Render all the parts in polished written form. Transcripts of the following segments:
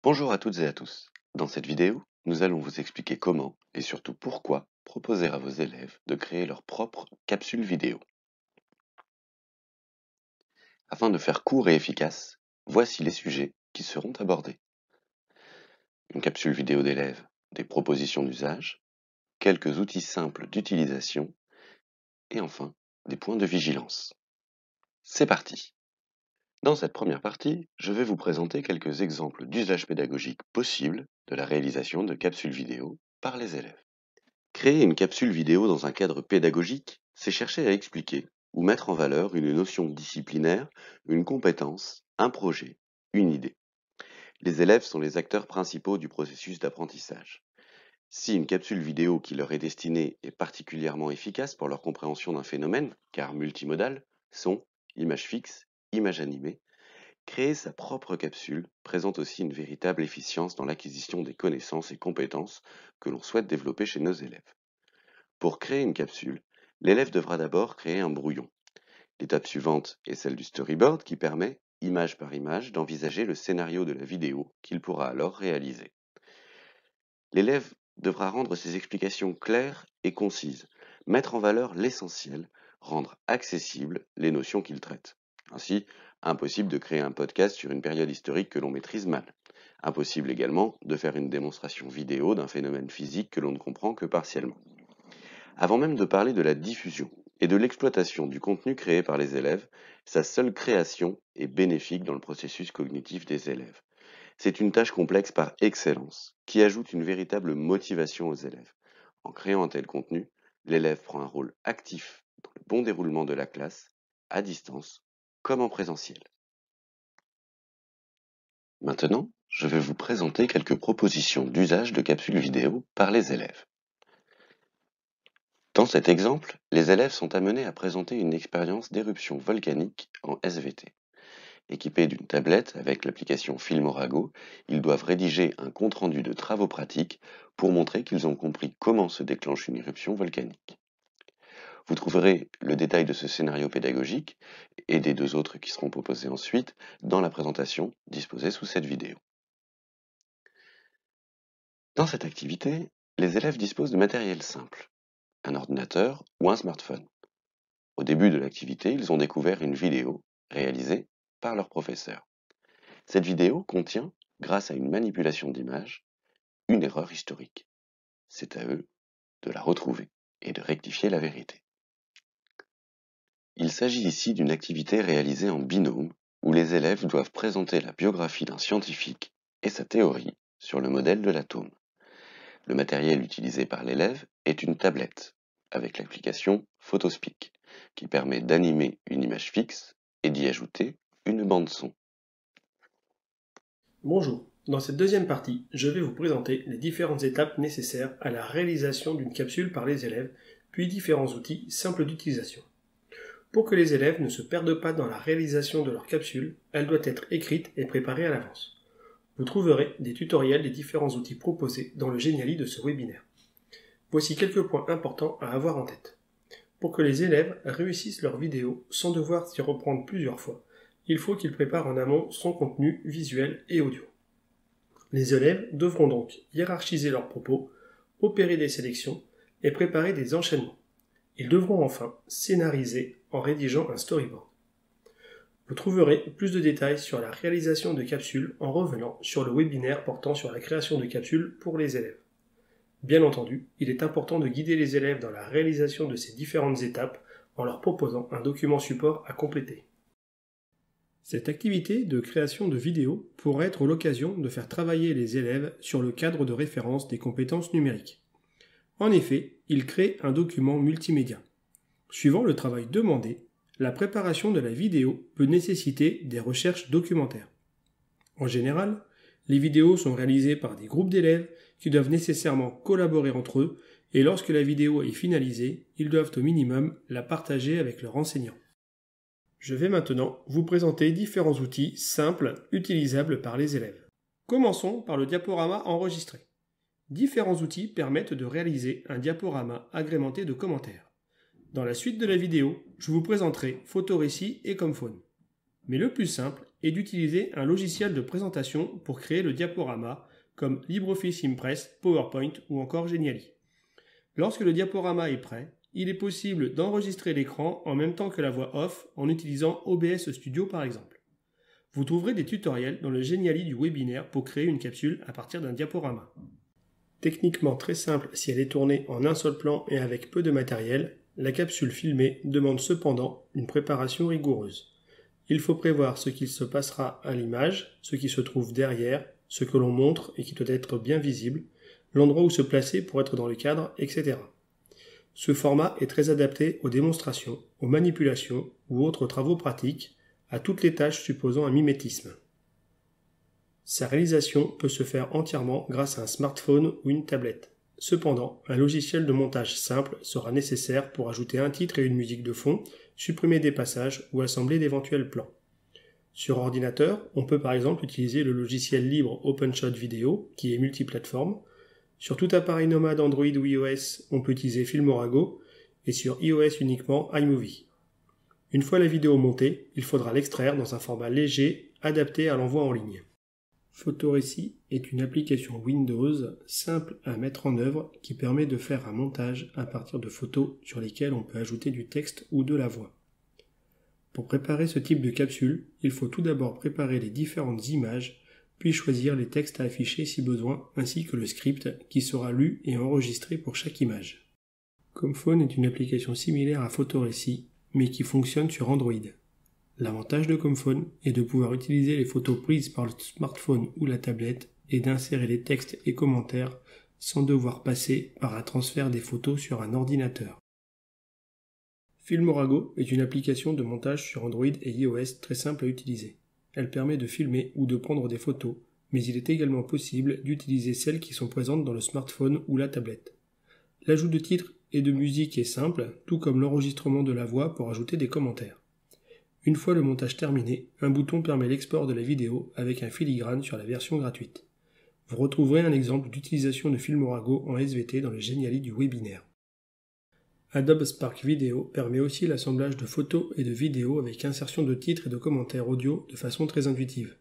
Bonjour à toutes et à tous. Dans cette vidéo, nous allons vous expliquer comment et surtout pourquoi proposer à vos élèves de créer leur propre capsule vidéo. Afin de faire court et efficace, voici les sujets qui seront abordés. Une capsule vidéo d'élèves, des propositions d'usage, quelques outils simples d'utilisation et enfin des points de vigilance. C'est parti. Dans cette première partie, je vais vous présenter quelques exemples d'usages pédagogiques possibles de la réalisation de capsules vidéo par les élèves. Créer une capsule vidéo dans un cadre pédagogique, c'est chercher à expliquer ou mettre en valeur une notion disciplinaire, une compétence, un projet, une idée. Les élèves sont les acteurs principaux du processus d'apprentissage. Si une capsule vidéo qui leur est destinée est particulièrement efficace pour leur compréhension d'un phénomène, car multimodal, son, image fixe, image animée, créer sa propre capsule présente aussi une véritable efficience dans l'acquisition des connaissances et compétences que l'on souhaite développer chez nos élèves. Pour créer une capsule, l'élève devra d'abord créer un brouillon. L'étape suivante est celle du storyboard qui permet, image par image, d'envisager le scénario de la vidéo qu'il pourra alors réaliser. L'élève devra rendre ses explications claires et concises, mettre en valeur l'essentiel, rendre accessibles les notions qu'il traite. Ainsi, impossible de créer un podcast sur une période historique que l'on maîtrise mal. Impossible également de faire une démonstration vidéo d'un phénomène physique que l'on ne comprend que partiellement. Avant même de parler de la diffusion et de l'exploitation du contenu créé par les élèves, sa seule création est bénéfique dans le processus cognitif des élèves. C'est une tâche complexe par excellence, qui ajoute une véritable motivation aux élèves. En créant un tel contenu, l'élève prend un rôle actif dans le bon déroulement de la classe, à distance comme en présentiel. Maintenant, je vais vous présenter quelques propositions d'usage de capsules vidéo par les élèves. Dans cet exemple, les élèves sont amenés à présenter une expérience d'éruption volcanique en SVT. Équipés d'une tablette avec l'application Filmorago, ils doivent rédiger un compte-rendu de travaux pratiques pour montrer qu'ils ont compris comment se déclenche une éruption volcanique. Vous trouverez le détail de ce scénario pédagogique et des deux autres qui seront proposés ensuite dans la présentation disposée sous cette vidéo. Dans cette activité, les élèves disposent de matériel simple, un ordinateur ou un smartphone. Au début de l'activité, ils ont découvert une vidéo réalisée par leur professeur. Cette vidéo contient, grâce à une manipulation d'image, une erreur historique. C'est à eux de la retrouver et de rectifier la vérité. Il s'agit ici d'une activité réalisée en binôme où les élèves doivent présenter la biographie d'un scientifique et sa théorie sur le modèle de l'atome. Le matériel utilisé par l'élève est une tablette avec l'application Photospeak qui permet d'animer une image fixe et d'y ajouter une bande son. Bonjour, dans cette deuxième partie, je vais vous présenter les différentes étapes nécessaires à la réalisation d'une capsule par les élèves, puis différents outils simples d'utilisation. Pour que les élèves ne se perdent pas dans la réalisation de leur capsule, elle doit être écrite et préparée à l'avance. Vous trouverez des tutoriels des différents outils proposés dans le Geniali de ce webinaire. Voici quelques points importants à avoir en tête. Pour que les élèves réussissent leur vidéo sans devoir s'y reprendre plusieurs fois, il faut qu'ils préparent en amont son contenu visuel et audio. Les élèves devront donc hiérarchiser leurs propos, opérer des sélections et préparer des enchaînements. Ils devront enfin scénariser en rédigeant un storyboard. Vous trouverez plus de détails sur la réalisation de capsules en revenant sur le webinaire portant sur la création de capsules pour les élèves. Bien entendu, il est important de guider les élèves dans la réalisation de ces différentes étapes en leur proposant un document support à compléter. Cette activité de création de vidéos pourrait être l'occasion de faire travailler les élèves sur le cadre de référence des compétences numériques. En effet, ils créent un document multimédia. Suivant le travail demandé, la préparation de la vidéo peut nécessiter des recherches documentaires. En général, les vidéos sont réalisées par des groupes d'élèves qui doivent nécessairement collaborer entre eux et lorsque la vidéo est finalisée, ils doivent au minimum la partager avec leurs enseignants. Je vais maintenant vous présenter différents outils simples utilisables par les élèves. Commençons par le diaporama enregistré. Différents outils permettent de réaliser un diaporama agrémenté de commentaires. Dans la suite de la vidéo, je vous présenterai Photorécit et Comphone. Mais le plus simple est d'utiliser un logiciel de présentation pour créer le diaporama, comme LibreOffice Impress, PowerPoint ou encore Geniali. Lorsque le diaporama est prêt, il est possible d'enregistrer l'écran en même temps que la voix off en utilisant OBS Studio par exemple. Vous trouverez des tutoriels dans le Geniali du webinaire pour créer une capsule à partir d'un diaporama. Techniquement très simple si elle est tournée en un seul plan et avec peu de matériel, la capsule filmée demande cependant une préparation rigoureuse. Il faut prévoir ce qu'il se passera à l'image, ce qui se trouve derrière, ce que l'on montre et qui doit être bien visible, l'endroit où se placer pour être dans le cadre, etc. Ce format est très adapté aux démonstrations, aux manipulations ou autres travaux pratiques, à toutes les tâches supposant un mimétisme. Sa réalisation peut se faire entièrement grâce à un smartphone ou une tablette. Cependant, un logiciel de montage simple sera nécessaire pour ajouter un titre et une musique de fond, supprimer des passages ou assembler d'éventuels plans. Sur ordinateur, on peut par exemple utiliser le logiciel libre OpenShot Video, qui est multiplateforme. Sur tout appareil nomade Android ou iOS, on peut utiliser Filmorago, et sur iOS uniquement iMovie. Une fois la vidéo montée, il faudra l'extraire dans un format léger, adapté à l'envoi en ligne. Photorécit est une application Windows simple à mettre en œuvre qui permet de faire un montage à partir de photos sur lesquelles on peut ajouter du texte ou de la voix. Pour préparer ce type de capsule, il faut tout d'abord préparer les différentes images, puis choisir les textes à afficher si besoin, ainsi que le script qui sera lu et enregistré pour chaque image. Comphone est une application similaire à Photorécit, mais qui fonctionne sur Android. L'avantage de Comphone est de pouvoir utiliser les photos prises par le smartphone ou la tablette et d'insérer les textes et commentaires sans devoir passer par un transfert des photos sur un ordinateur. Filmorago est une application de montage sur Android et iOS très simple à utiliser. Elle permet de filmer ou de prendre des photos, mais il est également possible d'utiliser celles qui sont présentes dans le smartphone ou la tablette. L'ajout de titres et de musique est simple, tout comme l'enregistrement de la voix pour ajouter des commentaires. Une fois le montage terminé, un bouton permet l'export de la vidéo avec un filigrane sur la version gratuite. Vous retrouverez un exemple d'utilisation de Filmorago en SVT dans le Geniali du webinaire. Adobe Spark Video permet aussi l'assemblage de photos et de vidéos avec insertion de titres et de commentaires audio de façon très intuitive.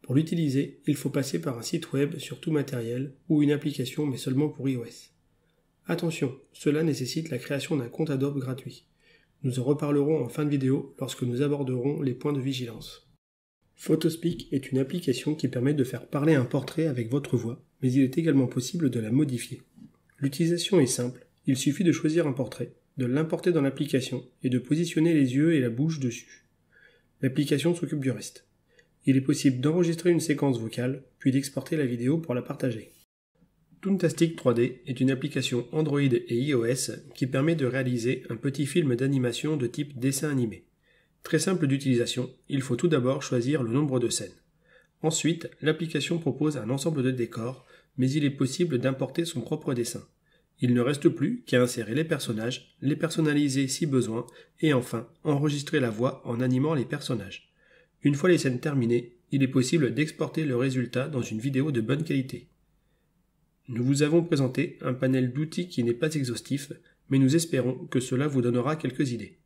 Pour l'utiliser, il faut passer par un site web sur tout matériel ou une application mais seulement pour iOS. Attention, cela nécessite la création d'un compte Adobe gratuit. Nous en reparlerons en fin de vidéo lorsque nous aborderons les points de vigilance. Photospeak est une application qui permet de faire parler un portrait avec votre voix, mais il est également possible de la modifier. L'utilisation est simple, il suffit de choisir un portrait, de l'importer dans l'application et de positionner les yeux et la bouche dessus. L'application s'occupe du reste. Il est possible d'enregistrer une séquence vocale, puis d'exporter la vidéo pour la partager. Toontastic 3D est une application Android et iOS qui permet de réaliser un petit film d'animation de type dessin animé. Très simple d'utilisation, il faut tout d'abord choisir le nombre de scènes. Ensuite, l'application propose un ensemble de décors, mais il est possible d'importer son propre dessin. Il ne reste plus qu'à insérer les personnages, les personnaliser si besoin, et enfin, enregistrer la voix en animant les personnages. Une fois les scènes terminées, il est possible d'exporter le résultat dans une vidéo de bonne qualité. Nous vous avons présenté un panel d'outils qui n'est pas exhaustif, mais nous espérons que cela vous donnera quelques idées.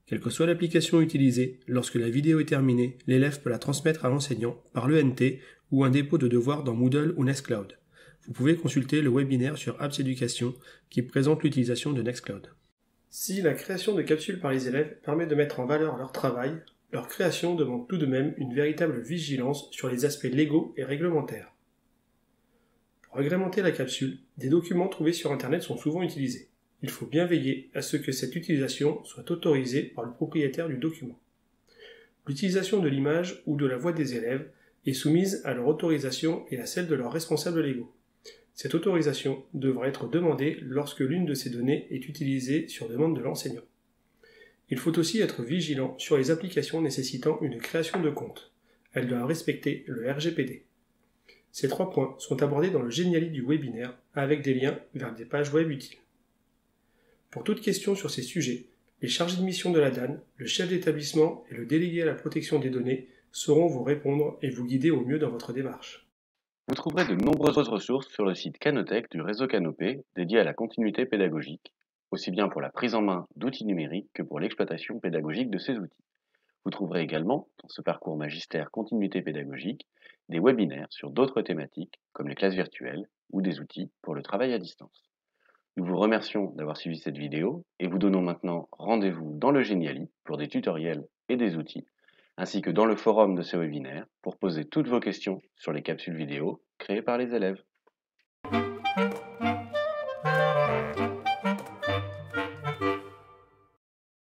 Quelle que soit l'application utilisée, lorsque la vidéo est terminée, l'élève peut la transmettre à l'enseignant par l'ENT ou un dépôt de devoir dans Moodle ou Nextcloud. Vous pouvez consulter le webinaire sur Apps Education qui présente l'utilisation de Nextcloud. Si la création de capsules par les élèves permet de mettre en valeur leur travail, leur création demande tout de même une véritable vigilance sur les aspects légaux et réglementaires. Pour agrémenter la capsule, des documents trouvés sur Internet sont souvent utilisés. Il faut bien veiller à ce que cette utilisation soit autorisée par le propriétaire du document. L'utilisation de l'image ou de la voix des élèves est soumise à leur autorisation et à celle de leurs responsables légaux. Cette autorisation devra être demandée lorsque l'une de ces données est utilisée sur demande de l'enseignant. Il faut aussi être vigilant sur les applications nécessitant une création de compte. Elles doivent respecter le RGPD. Ces 3 points sont abordés dans le Geniali du webinaire avec des liens vers des pages web utiles. Pour toute question sur ces sujets, les chargés de mission de la DAN, le chef d'établissement et le délégué à la protection des données sauront vous répondre et vous guider au mieux dans votre démarche. Vous trouverez de nombreuses ressources sur le site Canotech du réseau Canopé dédié à la continuité pédagogique, aussi bien pour la prise en main d'outils numériques que pour l'exploitation pédagogique de ces outils. Vous trouverez également, dans ce parcours magistère continuité pédagogique, des webinaires sur d'autres thématiques, comme les classes virtuelles ou des outils pour le travail à distance. Nous vous remercions d'avoir suivi cette vidéo et vous donnons maintenant rendez-vous dans le Geniali pour des tutoriels et des outils, ainsi que dans le forum de ce webinaire pour poser toutes vos questions sur les capsules vidéo créées par les élèves.